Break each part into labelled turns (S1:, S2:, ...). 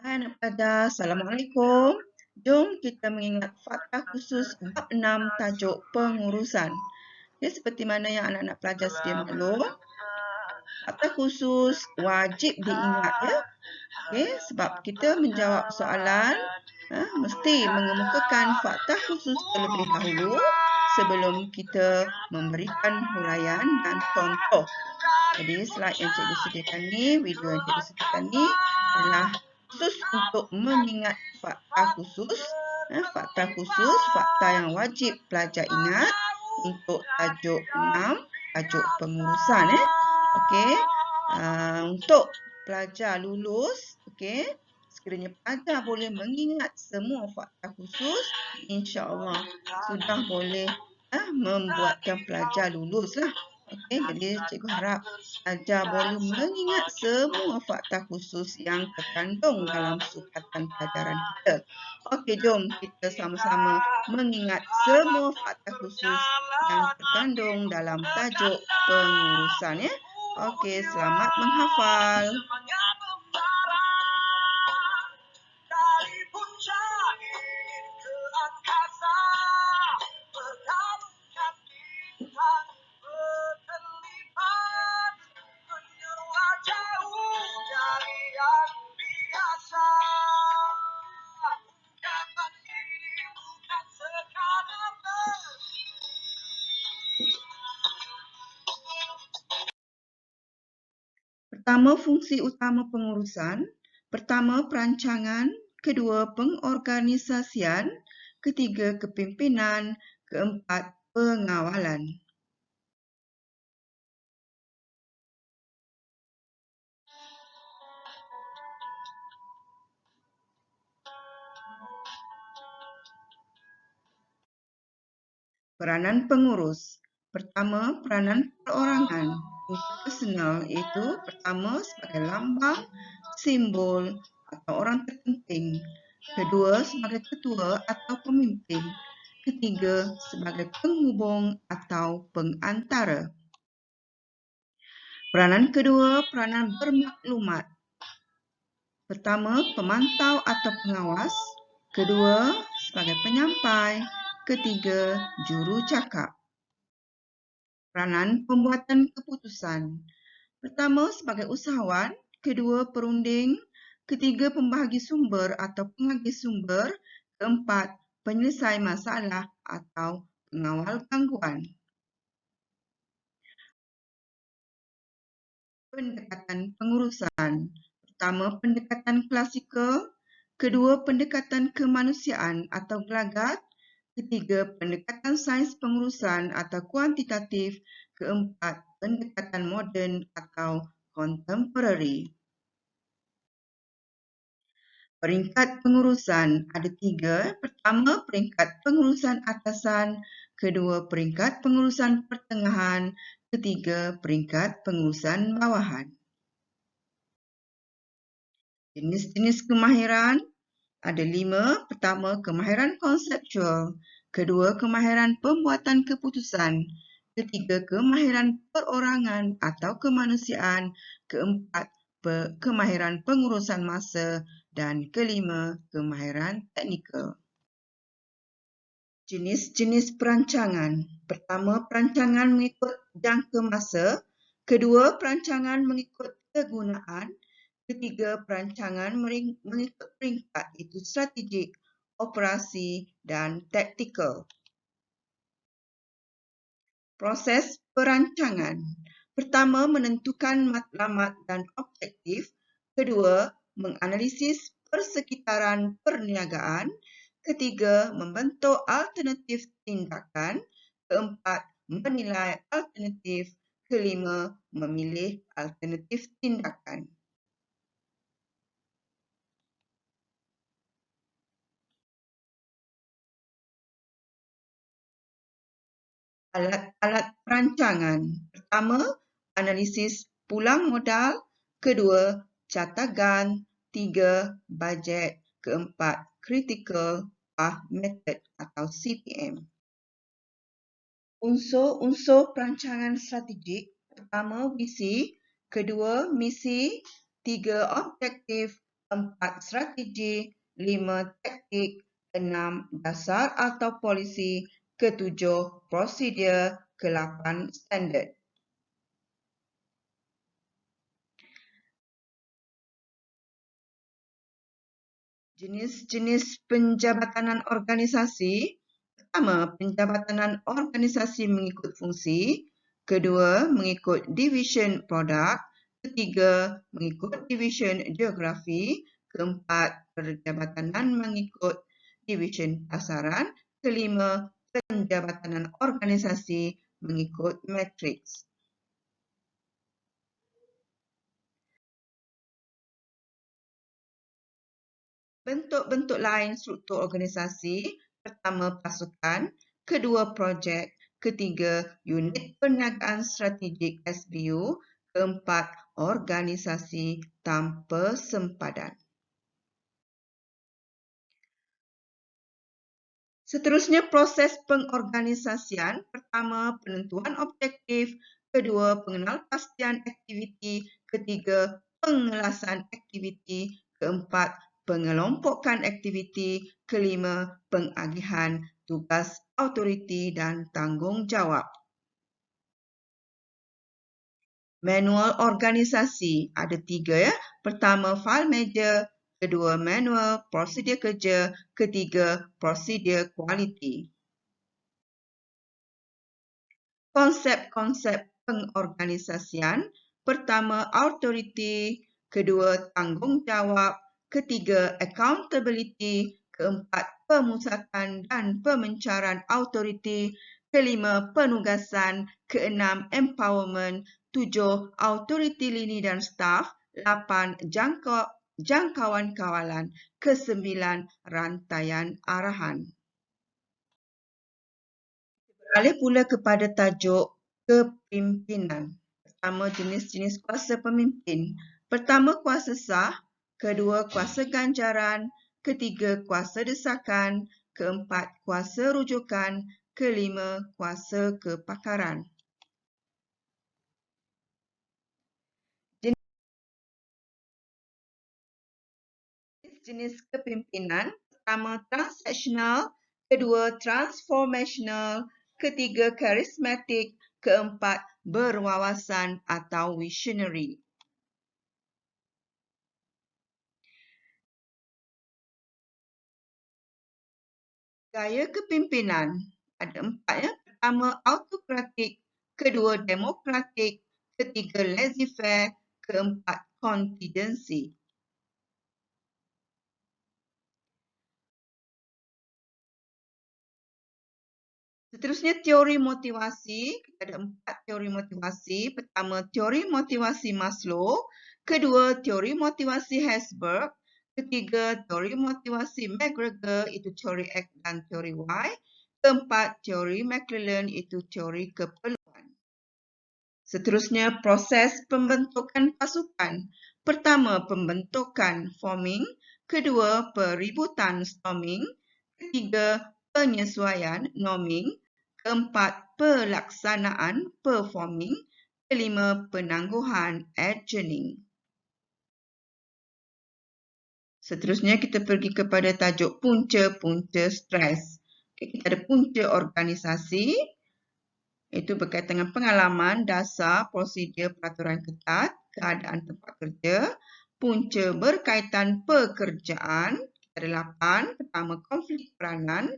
S1: Hai anak pelajar, Assalamualaikum. Jom kita mengingat fakta khusus bab 6 tajuk pengurusan. Okay, seperti mana yang anak-anak pelajar sedia maklum, fakta khusus wajib diingat ya. Okay, sebab kita menjawab soalan, mesti mengemukakan fakta khusus terlebih dahulu sebelum kita memberikan huraian dan contoh. Jadi slide yang cikgu sediakan ni, video yang cikgu sediakan ni adalah khusus untuk mengingat fakta khusus. Fakta yang wajib pelajar ingat untuk tajuk 6, tajuk pengurusan. Okey. Untuk pelajar lulus, okey, sekiranya pelajar boleh mengingat semua fakta khusus, insya-Allah sudah boleh membuatkan pelajar lulus lah. Okey, jadi cikgu harap pelajar boleh mengingat semua fakta khusus yang terkandung dalam sukatan pelajaran kita. Okey, jom kita sama-sama mengingat semua fakta khusus yang terkandung dalam tajuk pengurusan ya. Okey, selamat menghafal. Pertama, fungsi utama pengurusan. Pertama, perancangan. Kedua, pengorganisasian. Ketiga, kepimpinan. Keempat, pengawalan. Peranan pengurus. Pertama, peranan perorangan. Personal iaitu pertama sebagai lambang, simbol atau orang terpenting. Kedua, sebagai ketua atau pemimpin. Ketiga, sebagai penghubung atau pengantara. Peranan kedua, peranan bermaklumat. Pertama, pemantau atau pengawas. Kedua, sebagai penyampai. Ketiga, jurucakap. Peranan pembuatan keputusan. Pertama, sebagai usahawan. Kedua, perunding. Ketiga, pembahagi sumber atau pengagih sumber. Keempat, penyelesai masalah atau pengawal gangguan. Pendekatan pengurusan. Pertama, pendekatan klasikal. Kedua, pendekatan kemanusiaan atau gelagat. Ketiga, pendekatan sains pengurusan atau kuantitatif. Keempat, pendekatan moden atau contemporary. Peringkat pengurusan ada 3. Pertama, peringkat pengurusan atasan. Kedua, peringkat pengurusan pertengahan. Ketiga, peringkat pengurusan bawahan. Jenis-jenis kemahiran ada 5. Pertama, kemahiran konseptual. Kedua, kemahiran pembuatan keputusan. Ketiga, kemahiran perorangan atau kemanusiaan. Keempat, kemahiran pengurusan masa. Dan kelima, kemahiran teknikal. Jenis-jenis perancangan. Pertama, perancangan mengikut jangka masa. Kedua, perancangan mengikut kegunaan. Ketiga, perancangan mengikut peringkat, iaitu strategik, operasi dan taktikal. Proses perancangan. Pertama, menentukan matlamat dan objektif. Kedua, menganalisis persekitaran perniagaan. Ketiga, membentuk alternatif tindakan. Keempat, menilai alternatif. Kelima, memilih alternatif tindakan. Alat-alat perancangan. Pertama, analisis pulang modal. Kedua, catagan. Tiga, bajet. Keempat, critical path method atau CPM. Unsur-unsur perancangan strategik. Pertama, visi. Kedua, misi. Tiga, objektif. 4 strategi, 5 taktik, 6 dasar atau polisi, ke-7 prosedur, ke-8 standard. Jenis-jenis penjabatanan organisasi. Pertama, penjabatanan organisasi mengikut fungsi. Kedua, mengikut division produk. Ketiga, mengikut division geografi. Keempat, penjabatanan mengikut division pasaran. Kelima, penjabatanan organisasi mengikut matriks. Bentuk-bentuk lain struktur organisasi. Pertama, pasukan. Kedua, projek. Ketiga, unit perniagaan strategik SBU. Keempat, organisasi tanpa sempadan. Seterusnya, proses pengorganisasian. Pertama, penentuan objektif. Kedua, pengenalpastian aktiviti. Ketiga, pengelasan aktiviti. Keempat, pengelompokan aktiviti. Kelima, pengagihan tugas autoriti dan tanggungjawab. Manual organisasi ada 3 ya. Pertama, file manager. Kedua, manual prosedur kerja. Ketiga, prosedur kualiti. Konsep-konsep pengorganisasian. Pertama, authority. Kedua, tanggungjawab. Ketiga, accountability. Keempat, pemusatan dan pemencaran authority. Kelima, penugasan. Keenam, empowerment. 7, authority lini dan staf. 8, jangkauan kawalan. Ke-9, rantaian arahan. Beralih pula kepada tajuk kepimpinan. Pertama, jenis-jenis kuasa pemimpin. Pertama, kuasa sah. Kedua, kuasa ganjaran. Ketiga, kuasa desakan. Keempat, kuasa rujukan. Kelima, kuasa kepakaran. Jenis kepimpinan. Pertama, transaksional. Kedua, transformational. Ketiga, karismatik. Keempat, berwawasan atau visionary. Gaya kepimpinan ada 4 ya. Pertama, autokratik. Kedua, demokratik. Ketiga, laissez-faire. Keempat, contingency. Seterusnya, teori motivasi. Kita ada 4 teori motivasi. Pertama, teori motivasi Maslow. Kedua, teori motivasi Herzberg. Ketiga, teori motivasi McGregor, itu teori X dan teori Y. Keempat, teori McClellan, itu teori keperluan. Seterusnya, proses pembentukan pasukan. Pertama, pembentukan forming. Kedua, peributan storming. Ketiga, penyesuaian norming. Keempat, pelaksanaan performing. Kelima, penangguhan adjourning. Seterusnya kita pergi kepada tajuk punca-punca stres. Kita ada punca organisasi. Itu berkaitan dengan pengalaman, dasar, prosedur, peraturan ketat, keadaan tempat kerja. Punca berkaitan pekerjaan. Kita ada 8. Pertama, konflik peranan.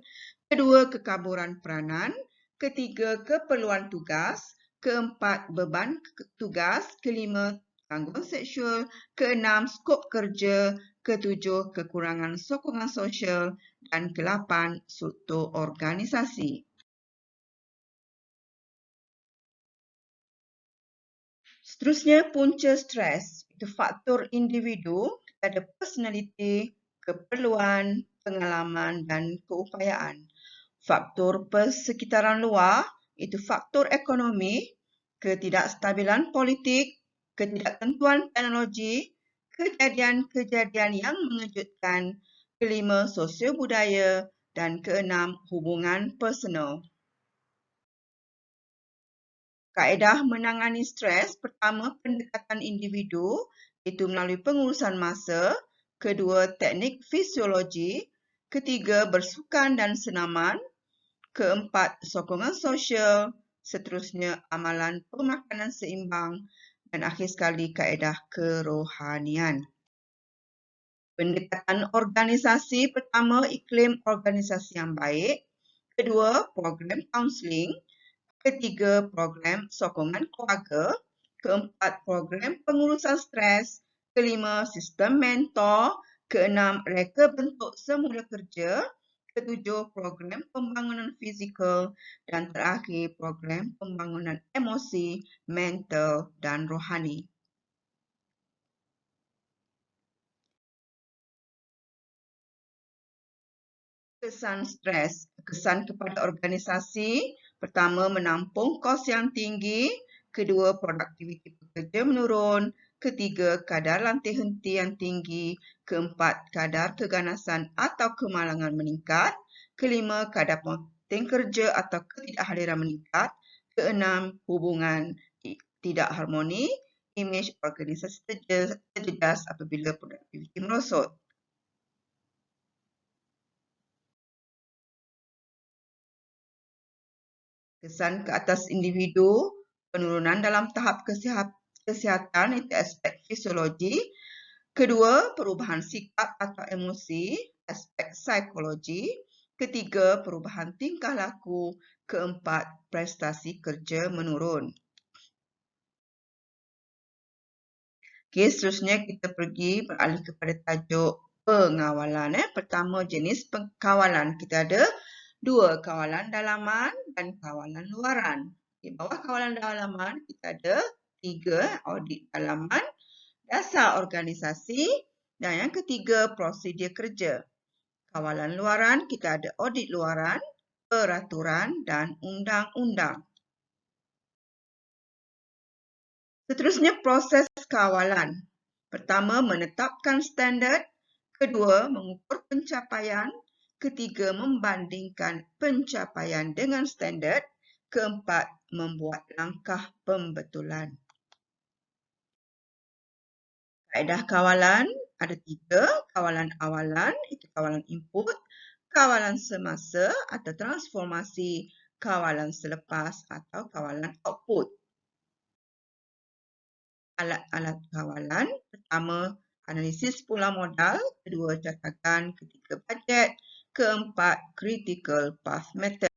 S1: Kedua, kekaburan peranan. Ketiga, keperluan tugas. Keempat, beban tugas. Kelima, gangguan seksual. Keenam, skop kerja. Ketujuh, kekurangan sokongan sosial. Dan ke-8, struktur organisasi. Seterusnya, punca stres. Itu faktor individu. Kita ada personality, keperluan, pengalaman dan keupayaan. Faktor persekitaran luar, itu faktor ekonomi, ketidakstabilan politik, ketidaktentuan teknologi, kejadian-kejadian yang mengejutkan. Kelima, sosio budaya. Dan keenam, hubungan personal. Kaedah menangani stres. Pertama, pendekatan individu, itu melalui pengurusan masa. kedua teknik fisiologi, ketiga bersukan dan senaman, keempat sokongan sosial, seterusnya amalan pemakanan seimbang, dan akhir sekali kaedah kerohanian. Pendekatan organisasi pertama, iklim organisasi yang baik. Kedua, program kaunseling. Ketiga, program sokongan keluarga. Keempat, program pengurusan stres. Kelima, sistem mentor. Keenam, reka bentuk semula kerja. Ketujuh, program pembangunan fizikal. Dan terakhir, program pembangunan emosi, mental dan rohani. Kesan stres, kesan kepada organisasi, pertama menampung kos yang tinggi, kedua produktiviti pekerja menurun, ketiga kadar lantik henti yang tinggi, keempat kadar keganasan atau kemalangan meningkat, kelima kadar penting kerja atau ketidakhadiran meningkat, keenam hubungan tidak harmoni, imej organisasi terjejas apabila produktiviti merosot. Kesan ke atas individu, penurunan dalam tahap kesihatan itu aspek fisiologi. Kedua, perubahan sikap atau emosi, aspek psikologi. Ketiga, perubahan tingkah laku. Keempat, prestasi kerja menurun. Okey, seterusnya kita beralih kepada tajuk pengawalan. Pertama, jenis pengawalan. Kita ada dua, kawalan dalaman dan kawalan luaran. Di bawah kawalan dalaman, kita ada tiga, audit dalaman, dasar organisasi, dan yang ketiga, prosedur kerja. Kawalan luaran, kita ada audit luaran, peraturan, dan undang-undang. Seterusnya, proses kawalan. Pertama, menetapkan standard. Kedua, mengukur pencapaian. Ketiga, membandingkan pencapaian dengan standard. Keempat, membuat langkah pembetulan. Kaedah kawalan ada tiga. Kawalan awalan, itu kawalan input. Kawalan semasa atau transformasi. Kawalan selepas atau kawalan output. Alat-alat kawalan, pertama, analisis pula modal, kedua, catakan, ketiga, bajet, keempat, critical path method.